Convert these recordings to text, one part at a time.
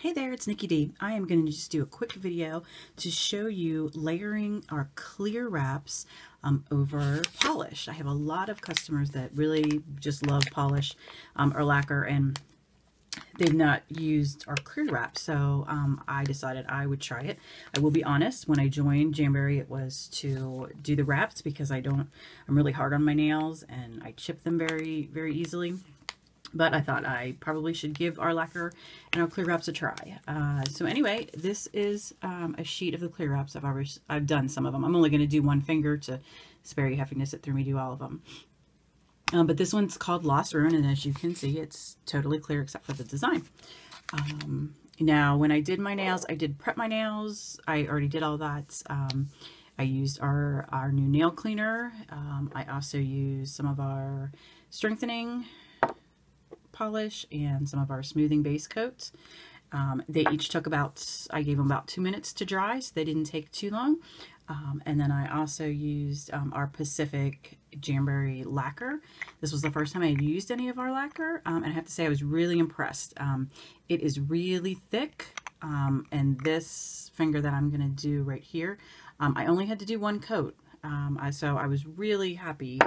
Hey there, it's Nikki D. I am going to just do a quick video to show you layering our clear wraps over polish. I have a lot of customers that really just love polish or lacquer, and they've not used our clear wrap, so I decided I would try it. I will be honest, when I joined Jamberry, it was to do the wraps because I'm really hard on my nails and I chip them very, very easily. But I thought I probably should give our lacquer and our clear wraps a try. So anyway, this is a sheet of the clear wraps. I've done some of them. I'm only going to do one finger to spare you having to sit through me do all of them. But this one's called Lost Ruin, and as you can see, it's totally clear except for the design. Now, when I did my nails, I did prep my nails. I already did all that. I used our new nail cleaner. I also used some of our strengthening polish and some of our smoothing base coats. They each took I gave them about 2 minutes to dry, so they didn't take too long. And then I also used our Pacific Jamberry lacquer. This was the first time I had used any of our lacquer, and I have to say I was really impressed. It is really thick, and this finger that I'm going to do right here, I only had to do one coat, so I was really happy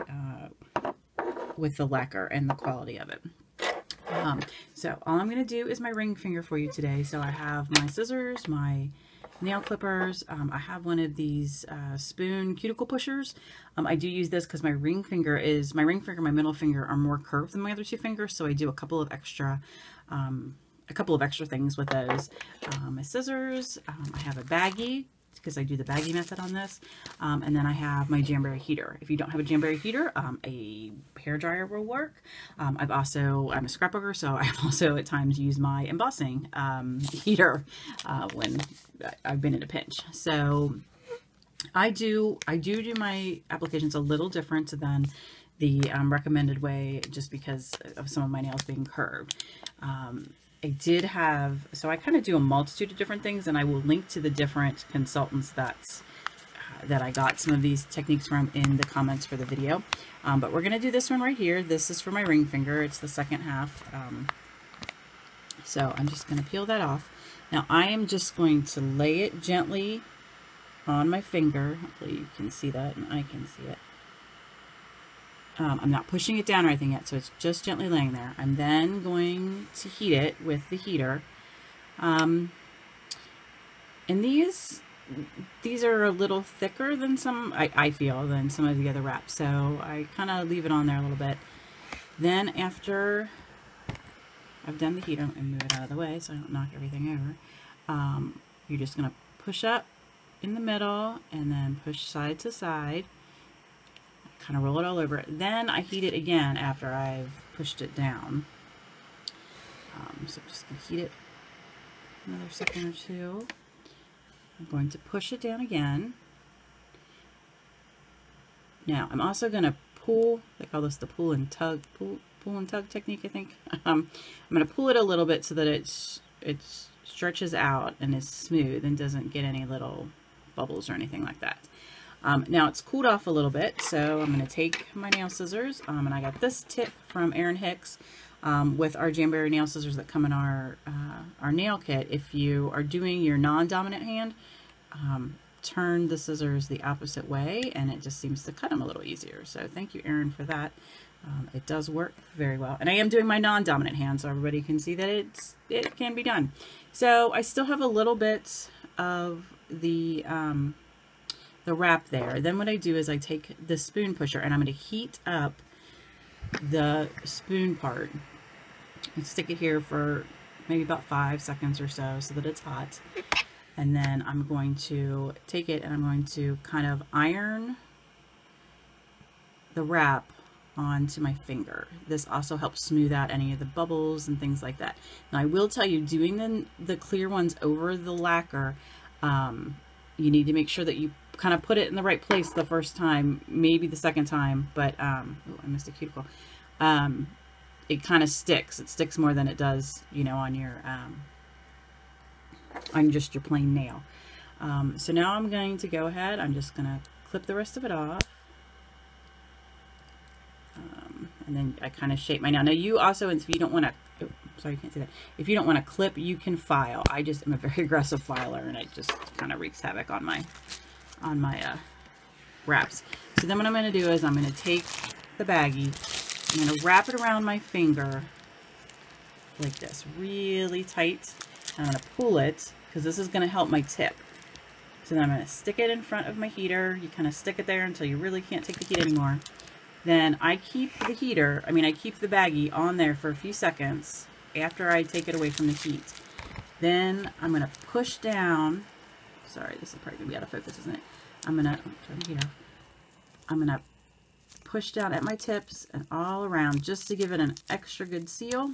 with the lacquer and the quality of it. So all I'm going to do is my ring finger for you today. So I have my scissors, my nail clippers. I have one of these spoon cuticle pushers. I do use this because my ring finger, my middle finger are more curved than my other two fingers. So I do a couple of extra things with those. My scissors. I have a baggie, because I do the baggie method on this. And then I have my Jamberry heater. If you don't have a Jamberry heater, a hairdryer will work. I'm a scrapbooker, so I've also at times used my embossing heater when I've been in a pinch. So I do my applications a little different than the recommended way, just because of some of my nails being curved. So I kind of do a multitude of different things, and I will link to the different consultants that I got some of these techniques from in the comments for the video. But we're going to do this one right here. This is for my ring finger. It's the second half. So I'm just going to peel that off. Now I am just going to lay it gently on my finger. Hopefully you can see that, and I can see it. I'm not pushing it down or anything yet, so it's just gently laying there. I'm then going to heat it with the heater. And these are a little thicker than I feel, than some of the other wraps, so I kind of leave it on there a little bit. Then after I've done the heater, let me move it out of the way so I don't knock everything over. You're just going to push up in the middle and then push side to side. Kind of roll it all over it. Then I heat it again after I've pushed it down. So I'm just going to heat it another second or two. I'm going to push it down again. Now I'm also going to pull. They call this the pull and tug technique, I think. I'm going to pull it a little bit so that it stretches out and is smooth and doesn't get any little bubbles or anything like that. Now it's cooled off a little bit, so I'm going to take my nail scissors, and I got this tip from Erin Hicks with our Jamberry nail scissors that come in our nail kit. If you are doing your non-dominant hand, turn the scissors the opposite way, and it just seems to cut them a little easier. So thank you, Erin, for that. It does work very well. And I am doing my non-dominant hand, so everybody can see that it can be done. So I still have a little bit of the wrap there. Then what I do is I take the spoon pusher and I'm going to heat up the spoon part and stick it here for maybe about 5 seconds or so that it's hot. And then I'm going to take it and I'm going to kind of iron the wrap onto my finger. This also helps smooth out any of the bubbles and things like that. Now I will tell you, doing the clear ones over the lacquer, you need to make sure that you kind of put it in the right place the first time, maybe the second time, but oh, I missed a cuticle. It kind of sticks. It sticks more than it does, you know, on your on just your plain nail. So now I'm going to go ahead. I'm just going to clip the rest of it off. And then I kind of shape my nail. Now you also, if you don't want to, sorry, you can't see that. If you don't want to clip, you can file. I just am a very aggressive filer, and it just kind of wreaks havoc on my wraps. So then what I'm going to do is I'm going to take the baggie, I'm going to wrap it around my finger like this, really tight. I'm going to pull it because this is going to help my tip. So then I'm going to stick it in front of my heater. You kind of stick it there until you really can't take the heat anymore. Then I keep the I keep the baggie on there for a few seconds after I take it away from the heat. Then I'm going to push down. Sorry, this is probably going to be out of focus, isn't it? I'm going to turn the heat off. I'm going to push down at my tips and all around just to give it an extra good seal.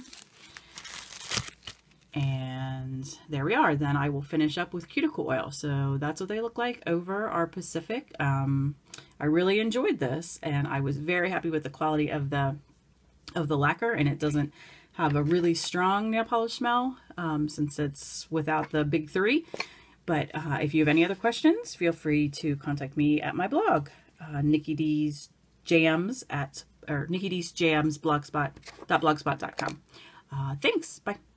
And there we are. Then I will finish up with cuticle oil. So that's what they look like over our Pacific. I really enjoyed this, and I was very happy with the quality of the lacquer, and it doesn't have a really strong nail polish smell since it's without the big three. But if you have any other questions, feel free to contact me at my blog, Nikki D's Jams blogspot.com. Thanks. Bye.